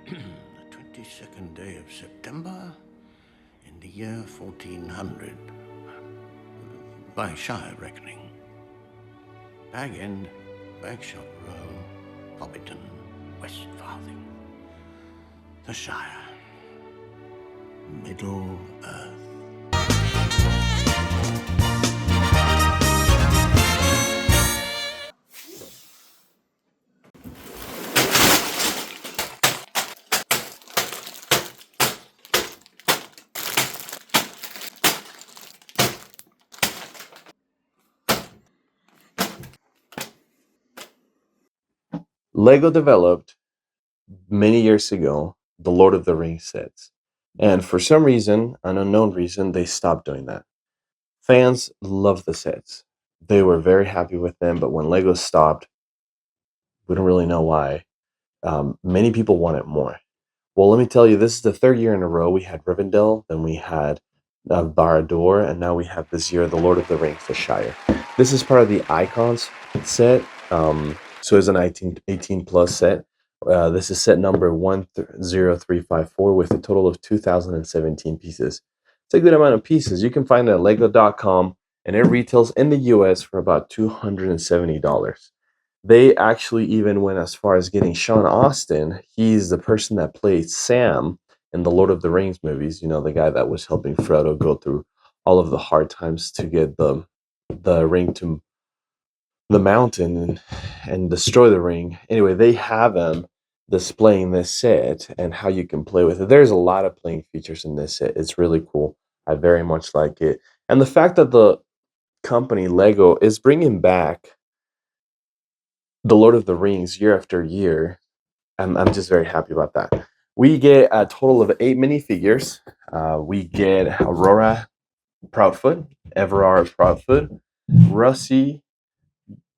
The 22nd day of September in the year 1400, by Shire reckoning. Baggins, Bagshot Row, Hobbiton, West Farthing. The Shire. Middle Earth. Lego developed many years ago the Lord of the Rings sets. And for some reason, an unknown reason, they stopped doing that. Fans loved the sets. They were very happy with them, but when Lego stopped, we don't really know why. Many people wanted more. Well, let me tell you, this is the third year in a row. We had Rivendell, then we had Barad-dûr, and now we have this year the Lord of the Rings, the Shire. This is part of the Icons set, so it's an 18 plus set. This is set number 10354 with a total of 2,017 pieces. It's a good amount of pieces. You can find it at lego.com, and it retails in the US for about $270. They actually even went as far as getting Sean Astin. He's the person that played Sam in the Lord of the Rings movies. You know, the guy that was helping Frodo go through all of the hard times to get the ring to the mountain and destroy the ring. Anyway, they have him displaying this set and how you can play with it. There's a lot of playing features in this set. It's really cool. I very much like it. And the fact that the company Lego is bringing back the Lord of the Rings year after year, I'm just very happy about that. We get a total of 8 minifigures. We get Aurora Proudfoot, Everard Proudfoot, Rosie,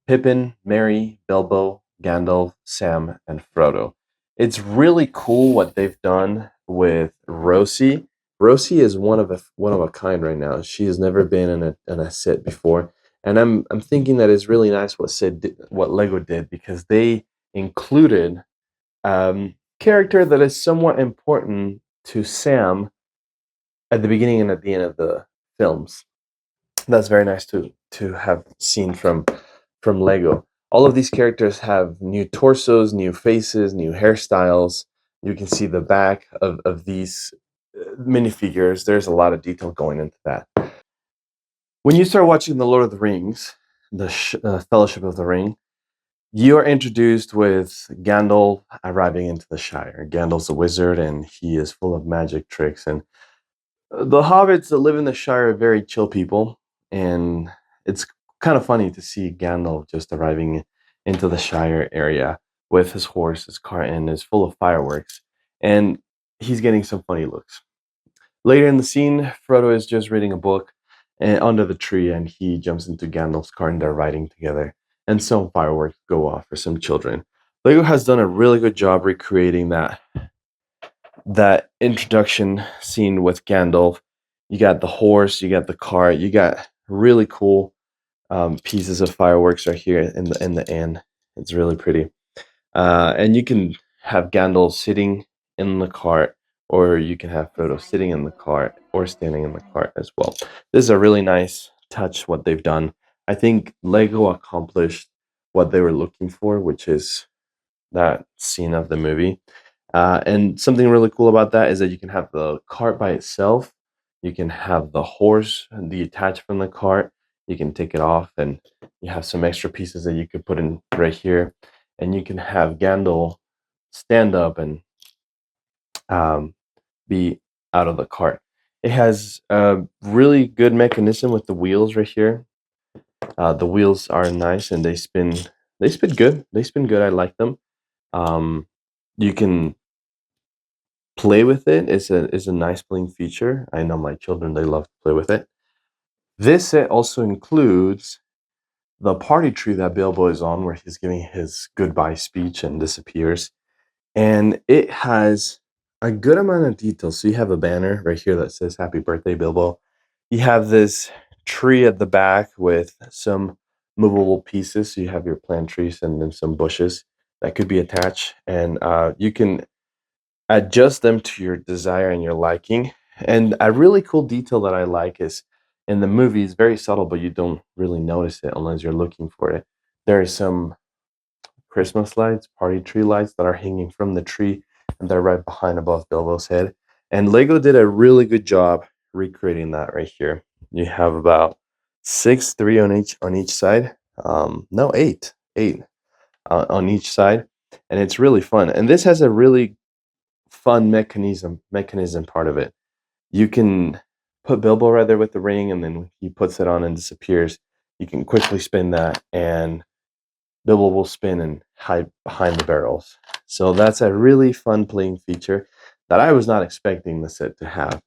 Pippin, Merry, Bilbo, Gandalf, Sam, and Frodo. It's really cool what they've done with Rosie. Rosie is one of a kind right now. She has never been in a set before, and I'm thinking that it's really nice what Lego did, because they included character that is somewhat important to Sam at the beginning and at the end of the films. That's very nice to have seen from Lego. All of these characters have new torsos, new faces, new hairstyles. You can see the back of these minifigures. There's a lot of detail going into that. When you start watching The Lord of the Rings, the Fellowship of the Ring, you are introduced with Gandalf arriving into the Shire. Gandalf's a wizard, and he is full of magic tricks. And the hobbits that live in the Shire are very chill people, and it's kind of funny to see Gandalf just arriving into the Shire area with his horse, his cart, and is full of fireworks. And he's getting some funny looks. Later in the scene, Frodo is just reading a book under the tree, and he jumps into Gandalf's car, and they're riding together. And some fireworks go off for some children. Lego has done a really good job recreating that introduction scene with Gandalf. You got the horse, you got the cart, you got really cool pieces of fireworks right here in the end. It's really pretty, and you can have Gandalf sitting in the cart, or you can have Frodo sitting in the cart or standing in the cart as well. This is a really nice touch what they've done. I think Lego accomplished what they were looking for, which is that scene of the movie. And something really cool about that is that you can have the cart by itself. You can have the horse detached from the cart. You can take it off, and you have some extra pieces that you could put in right here. And you can have Gandalf stand up and be out of the cart. It has a really good mechanism with the wheels right here. The wheels are nice, and they spin. They spin good. They spin good. I like them. You can play with it. It's a nice playing feature. I know my children, they love to play with it. This set also includes the party tree that Bilbo is on, where he's giving his goodbye speech and disappears. And it has a good amount of detail. So you have a banner right here that says "Happy Birthday, Bilbo." You have this tree at the back with some movable pieces. So you have your plant trees and then some bushes that could be attached. And you can adjust them to your desire and your liking. And a really cool detail that I like is in the movie, it's very subtle, but you don't really notice it unless you're looking for it. There are some Christmas lights, party tree lights that are hanging from the tree, and they're right behind above Bilbo's head. And Lego did a really good job recreating that right here. You have about six, three on each side. No, eight on each side, and it's really fun. And this has a really fun mechanism part of it. You can put Bilbo right there with the ring, and then he puts it on and disappears. You can quickly spin that, and Bilbo will spin and hide behind the barrels. So that's a really fun playing feature that I was not expecting the set to have.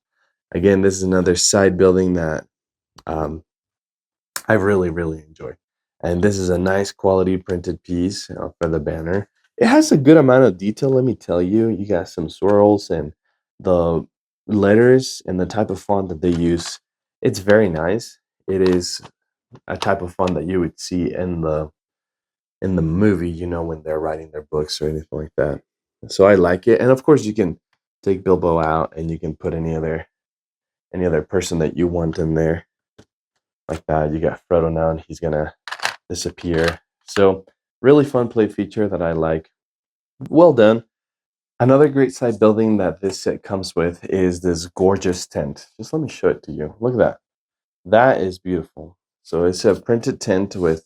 Again, this is another side building that um, I really enjoy. And this is a nice quality printed piece for the banner. It has a good amount of detail, let me tell you. You got some swirls and the letters and the type of font that they use. It's very nice. It is a type of font that you would see in the movie, when they're writing their books or anything like that. So I like it. And of course you can take Bilbo out and you can put any other person that you want in there like that. You got Frodo now and he's gonna disappear. So really fun play feature that I like. Well done. Another great side building that this set comes with is this gorgeous tent. Just let me show it to you. Look at that. That is beautiful. So it's a printed tent with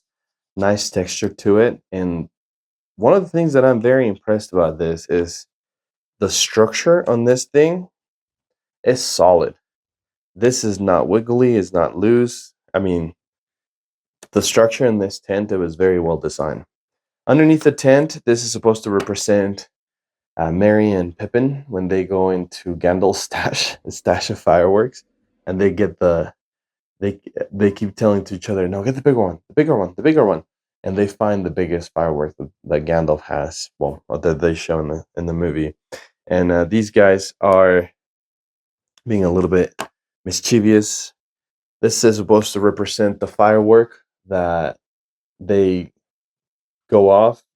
nice texture to it. And one of the things that I'm very impressed about this is the structure on this thing is solid. This is not wiggly, it's not loose. I mean, the structure in this tent, it was very well designed. Underneath the tent, this is supposed to represent Merry and Pippin when they go into Gandalf's stash of fireworks, and they they keep telling to each other, "No, get the bigger one, the bigger one, the bigger one," and they find the biggest firework that Gandalf has. Well, that they show in the movie, and these guys are being a little bit mischievous. This is supposed to represent the firework that they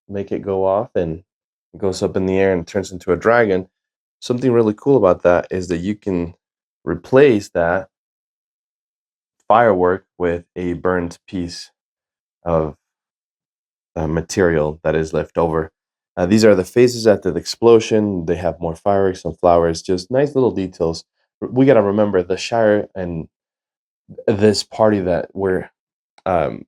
make it go off, and it goes up in the air and turns into a dragon. Something really cool about that is that you can replace that firework with a burnt piece of material that is left over. These are the phases after the explosion. They have more fireworks and flowers, just nice little details. We got to remember the Shire and this party that we're um,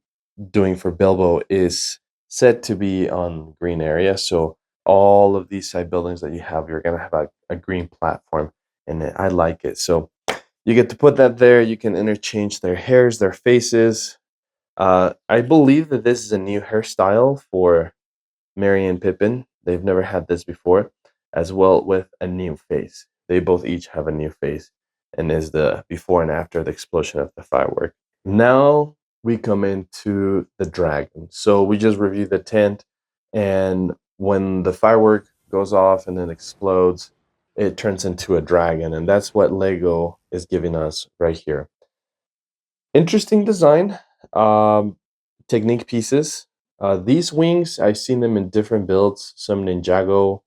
doing for Bilbo is set to be on green area. So all of these side buildings that you have, you're going to have a green platform in it. I like it. So you get to put that there. You can interchange their hairs, their faces. I believe that this is a new hairstyle for Merry and Pippin. They've never had this before, as well with a new face. They both each have a new face, and is the before and after the explosion of the firework. Now we come into the dragon. So we just reviewed the tent, and when the firework goes off and then explodes, it turns into a dragon, and that's what Lego is giving us right here. Interesting design, um, technique pieces. These wings, I've seen them in different builds, some Ninjago,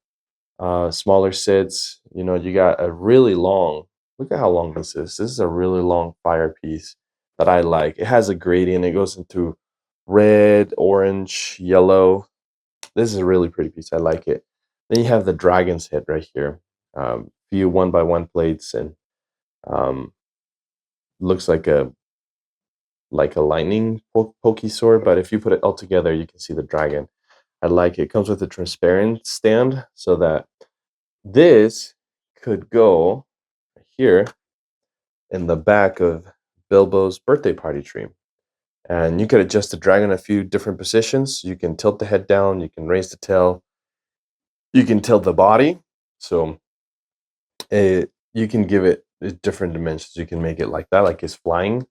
smaller sets. You got a really long, look at how long this is. This is a really long fire piece that I like. It has a gradient, it goes into red, orange, yellow. This is a really pretty piece. I like it. Then you have the dragon's head right here. Few 1x1 plates, and um, looks like a lightning pokey sword, but if you put it all together, you can see the dragon. I like it. It comes with a transparent stand so that this could go here in the back of Bilbo's birthday party tree. And you could adjust the dragon a few different positions. You can tilt the head down, you can raise the tail, you can tilt the body. So you can give it different dimensions. You can make it like that, like it's flying.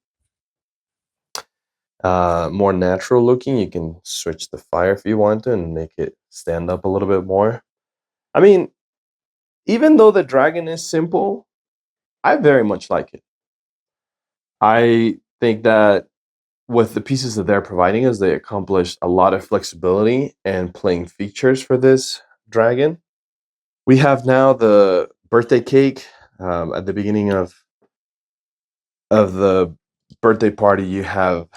More natural looking. You can switch the fire if you want to and make it stand up a little bit more. I mean, even though the dragon is simple, I very much like it. I think that with the pieces that they're providing us, they accomplished a lot of flexibility and playing features for this dragon. We have now the birthday cake. At the beginning of the birthday party, you have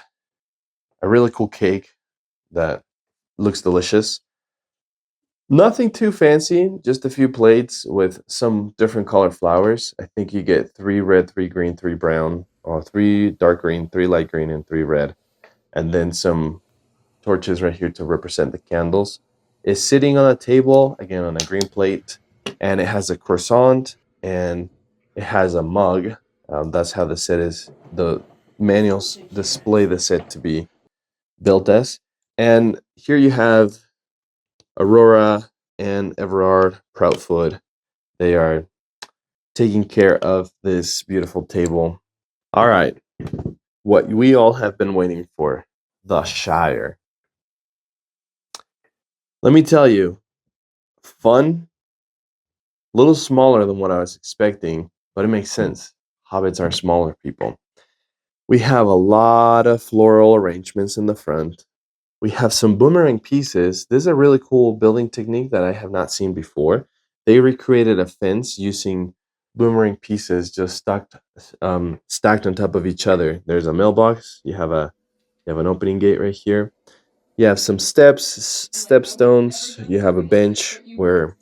a really cool cake that looks delicious. Nothing too fancy, just a few plates with some different color flowers. I think you get 3 red, 3 green, 3 brown, or 3 dark green, 3 light green, and 3 red. And then some torches right here to represent the candles. It's sitting on a table, again on a green plate, and it has a croissant and it has a mug. That's how the set is. The manuals display the set to be built as. And here you have Aurora and Everard Proudfoot. They are taking care of this beautiful table. All right, what we all have been waiting for, the Shire. Let me tell you, fun, a little smaller than what I was expecting, but it makes sense. Hobbits are smaller people. We have a lot of floral arrangements in the front. We have some boomerang pieces. This is a really cool building technique that I have not seen before. They recreated a fence using boomerang pieces just stacked on top of each other. There's a mailbox. You have an opening gate right here. You have some stepstones. You have a bench where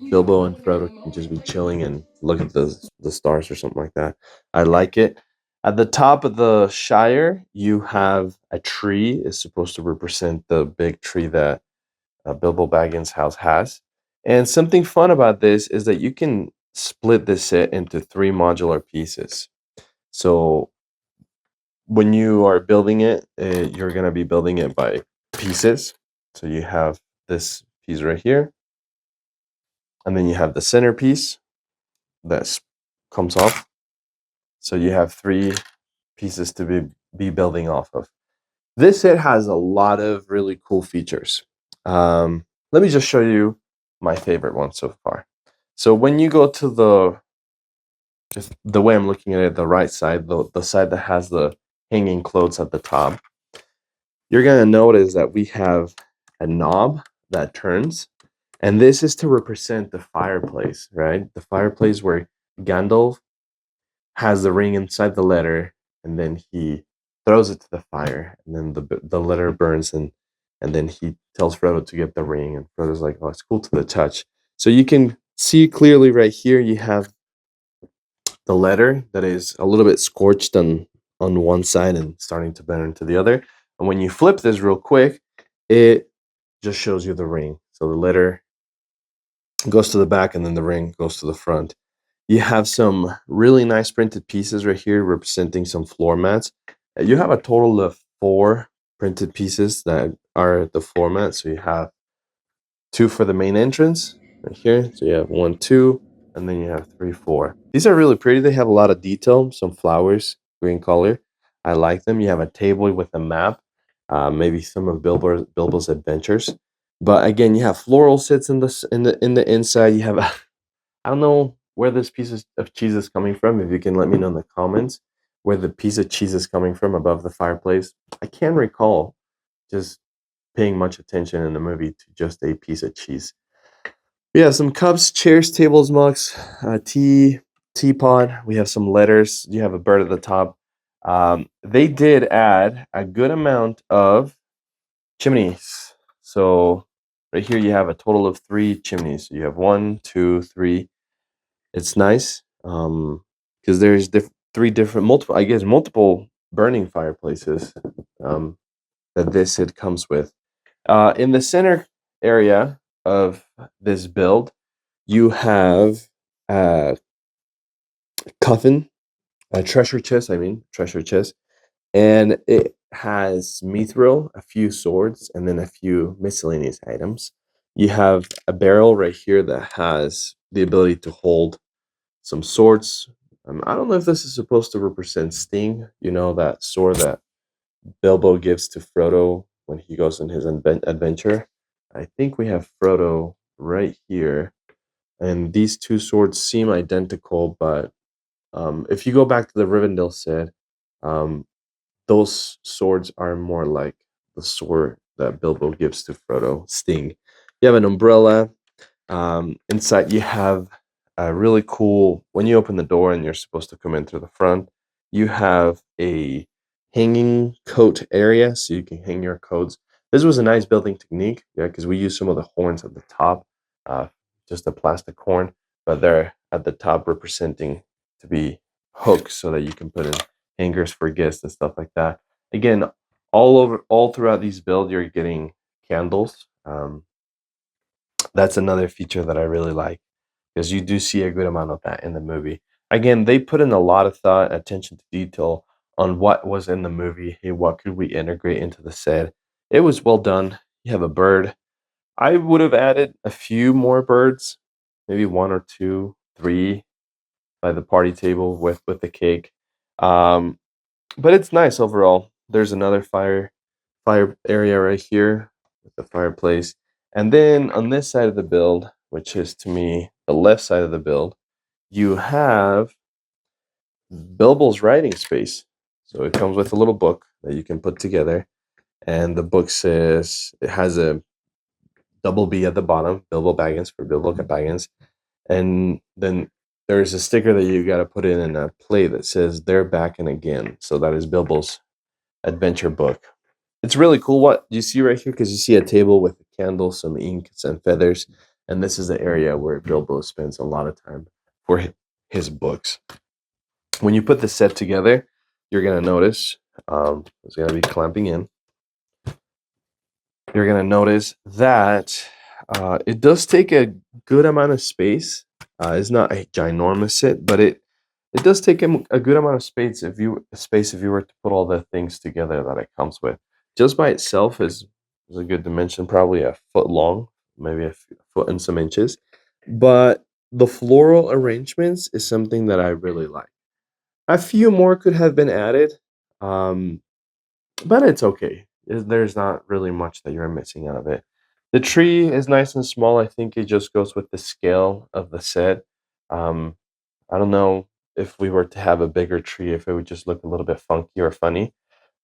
Bilbo and Frodo can just be chilling and look at the stars or something like that. I like it. At the top of the Shire, you have a tree. It's supposed to represent the big tree that Bilbo Baggins' house has. And something fun about this is that you can split this set into 3 modular pieces. So when you are building it, you're going to be building it by pieces. So you have this piece right here, and then you have the centerpiece that comes off. So you have 3 pieces to be building off of. This set has a lot of really cool features. Let me just show you my favorite one so far. So when you go to just the way I'm looking at it, the right side, the side that has the hanging clothes at the top, you're going to notice that we have a knob that turns. And this is to represent the fireplace, right? The fireplace where Gandalf has the ring inside the letter, and then he throws it to the fire, and then the letter burns, and then he tells Frodo to get the ring, and Frodo's like, "Oh, it's cool to the touch." So you can see clearly right here. You have the letter that is a little bit scorched on one side and starting to burn into the other. And when you flip this real quick, it just shows you the ring. So the letter goes to the back, and then the ring goes to the front. You have some really nice printed pieces right here representing some floor mats. You have a total of 4 printed pieces that are the floor mat. So you have 2 for the main entrance right here. So you have 1, 2, and then you have 3, 4. These are really pretty. They have a lot of detail, some flowers, green color. I like them. You have a table with a map, maybe some of Bilbo's adventures. But again, you have floral sits in the inside. You have I don't know where this piece of cheese is coming from. If you can let me know in the comments where the piece of cheese is coming from above the fireplace. I can't recall just paying much attention in the movie to just a piece of cheese. We have some cups, chairs, tables, mugs, teapot. We have some letters. You have a bird at the top. They did add a good amount of chimneys. So right here you have a total of 3 chimneys. So you have 1, 2, 3. It's nice because there's 3 different multiple burning fireplaces that this set comes with. In the center area of this build, you have a coffin, a treasure chest. Treasure chest, and it has mithril, a few swords, and then a few miscellaneous items. You have a barrel right here that has the ability to hold some swords. I don't know if this is supposed to represent Sting, that sword that Bilbo gives to Frodo when he goes on his adventure. I think we have Frodo right here, and these 2 swords seem identical, but if you go back to the Rivendell set, those swords are more like the sword that Bilbo gives to Frodo, Sting. You have an umbrella. Inside you have a really cool, when you open the door and you're supposed to come in through the front, you have a hanging coat area so you can hang your coats. This was a nice building technique, yeah, because we used some of the horns at the top, uh, just a plastic horn, but they're at the top representing to be hooks so that you can put in hangers for guests and stuff like that. Again, all throughout these builds, you're getting candles. That's another feature that I really like because you do see a good amount of that in the movie. Again, they put in a lot of thought, attention to detail on what was in the movie. Hey, what could we integrate into the set? It was well done. You have a bird. I would have added a few more birds, maybe one or two, three by the party table with the cake. Um, but it's nice overall. There's another fire area right here with the fireplace. And then on this side of the build, which is to me the left side of the build, you have Bilbo's writing space. So it comes with a little book that you can put together. And the book says it has a double B at the bottom, Bilbo Baggins for Bilbo Baggins. And then there's a sticker that you got to put in a plate that says "They're back and again." So that is Bilbo's adventure book. It's really cool what you see right here because you see a table with a candle, some ink, some feathers, and this is the area where Bilbo spends a lot of time for his books. When you put the set together, you're gonna notice it's gonna be clamping in. You're gonna notice that it does take a good amount of space. It's not a ginormous set, but it does take a good amount of space if you were to put all the things together that it comes with. Just by itself is a good dimension, probably a foot long, maybe a foot and some inches. But the floral arrangements is something that I really like. A few more could have been added, um, but it's okay. There's not really much that you're missing out of it. The tree is nice and small. I think it just goes with the scale of the set. Um, I don't know if we were to have a bigger tree, if it would just look a little bit funky or funny,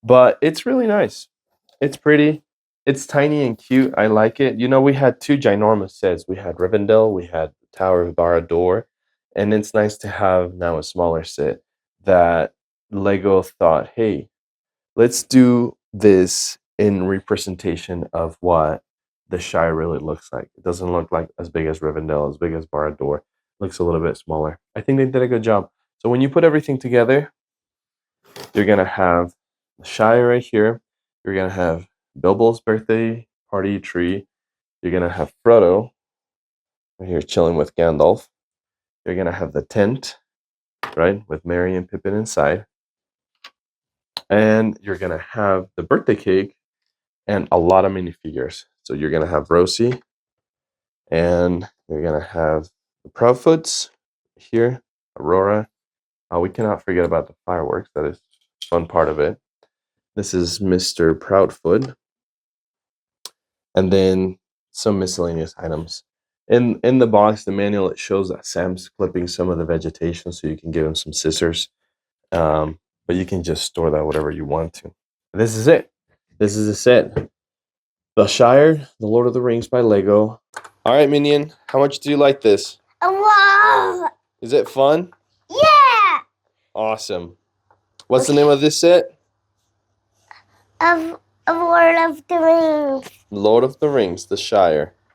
but it's really nice. It's pretty. It's tiny and cute. I like it. You know, we had two ginormous sets. We had Rivendell, we had Tower of Barad-dûr, and it's nice to have now a smaller set that Lego thought, hey, let's do this in representation of what the Shire really looks like. It doesn't look like as big as Rivendell, as big as Barad-dûr. It looks a little bit smaller. I think they did a good job. So when you put everything together, you're gonna have the Shire right here. You're gonna have Bilbo's birthday party tree. You're gonna have Frodo right here chilling with Gandalf. You're gonna have the tent, right, with Merry and Pippin inside. And you're gonna have the birthday cake and a lot of minifigures. So you're gonna have Rosie, and you're gonna have the Proudfoots here, Aurora. We cannot forget about the fireworks. That is a fun part of it. This is Mr. Proudfoot, and then some miscellaneous items. In the box, the manual, it shows that Sam's clipping some of the vegetation, so you can give him some scissors. But you can just store that whatever you want to. This is it. This is the set. The Shire, The Lord of the Rings by Lego. All right, Minion, how much do you like this? Wow! Is it fun? Yeah! Awesome. What's the name of this set? Of Lord of the Rings. Lord of the Rings, The Shire.